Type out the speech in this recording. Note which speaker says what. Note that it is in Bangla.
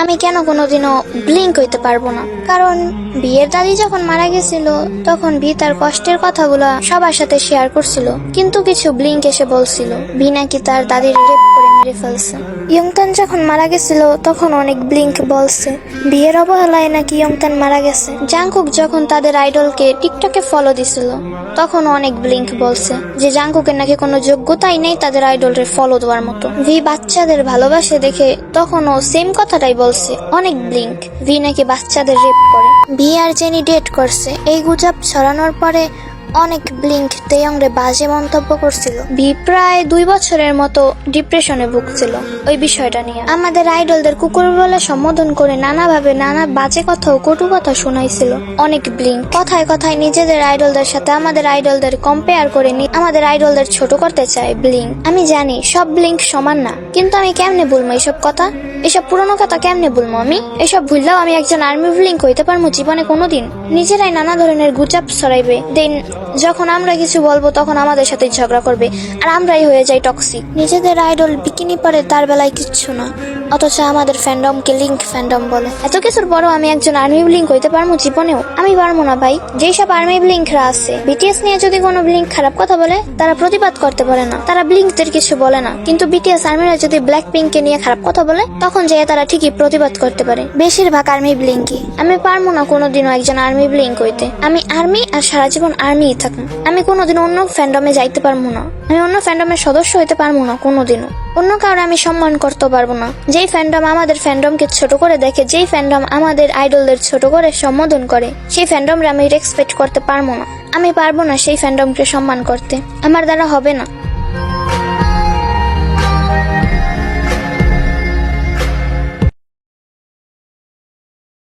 Speaker 1: আমি কেন কোনোদিনও ব্লিঙ্ক হইতে পারবো না, কারণ বিয়ের দাদি যখন মারা গেছিল তখন ভি তার কষ্টের কথাগুলো সবার সাথে শেয়ার করছিল, কিন্তু কিছু ব্লিঙ্ক এসে বলছিল ভি নাকি তার দাদির রেপ করে মেরে ফেলছে। ইয়ংতান যখন মারা গেছিল তখন অনেক ব্লিঙ্ক বলছে বিয়ের অবহেলায় নাকি ইয়ংতান মারা গেছে। জাংকুক যখন তাদের আইডলকে টিকটকে ফলো দিছিল তখন অনেক ব্লিঙ্ক বলছে যে জাংকুকের নাকি কোনো যোগ্যতাই নেই তাদের আইডলরে ফলো দেওয়ার মতো। ভি বাচ্চাদের ভালোবাসে দেখে তখনও সেম কথাটাই বলছে, অনেক ব্লিঙ্ক ভি নাকি বাচ্চাদের রেপ করে। ভি আর জেনি ডেট করছে এই গুজব ছড়ানোর পরে অনেক ব্লিঙ্ক তেয়ংরে বাজে মন্তব্য করছিল। ভি প্রায় 2 বছরের মতো ডিপ্রেশনে ভুগছিল ওই বিষয়টা নিয়ে। আমাদের আইডলদের কুকুর বলে সম্বোধন করে নানাভাবে নানা বাজে কথা ও কটু কথা শোনাইছিল অনেক ব্লিঙ্ক। কথায় কথায় নিজেদের আইডলদের সাথে আমাদের আইডলদের কম্পেয়ার করে আমাদের আইডলদের ছোট করতে চায় ব্লিঙ্ক। আমি জানি সব ব্লিঙ্ক সমান না, কিন্তু আমি কেমনে বলবো এইসব কথা, এসব পুরনো কথা কেমনে বলবো আমি? এসব ভুললেও আমি একজন আর্মি ব্লিঙ্ক হইতে পারবো জীবনে কোনোদিন? নিজেরাই নানা ধরনের গুজব ছড়াইবে, দেন যখন আমরা কিছু বলবো তখন আমাদের সাথে ঝগড়া করবে আর আমরাই হয়ে যাই টক্সিক। নিজেদের আইডল বিকিনি পরে তার বেলায় কিচ্ছু না, অথচ আমাদের ফ্যান্ডমকে লিঙ্ক ফ্যান্ডম বলে। এত কিছুর পরও আমি একজন আর্মি ব্লিঙ্ক হইতে পারবো জীবনেও? আমি পারবো না ভাই। যেই সব আর্মি ব্লিঙ্করা আছে বিটিএস নিয়ে যদি কোনো ব্লিঙ্ক খারাপ কথা বলে তারা প্রতিবাদ করতে পারে না, তারা ব্লিঙ্কদের কিছু বলে না, কিন্তু বিটিএস আর্মিরা যদি ব্ল্যাক পিঙ্ককে নিয়ে খারাপ কথা বলে তখন যেয়ে তারা ঠিকই প্রতিবাদ করতে পারে। বেশিরভাগ আর্মি ব্লিঙ্কই। আমি পারবো না কোনোদিনও একজন আর্মি ব্লিঙ্ক হইতে। আমি আর্মি আর সারা জীবন আর্মিই থাকুন। আমি কোনোদিন অন্য ফ্যান্ডমে যাইতে পারবো না, আমি অন্য ফ্যান্ডমের সদস্য হইতে পারবো না কোনোদিনও। অন্য কারণে আমি সম্মান করতে পারবো না। যেই ফ্যান্ডম আমাদের ফ্যান্ডমকে ছোট করে দেখে, যেই ফ্যান্ডম আমাদের আইডলদের ছোট করে সম্বোধন করে, সেই ফ্যান্ডমরে আমি রেসপেক্ট করতে পারবো না। আমি পারবো না সেই ফ্যান্ডমকে সম্মান করতে, আমার দ্বারা হবে না।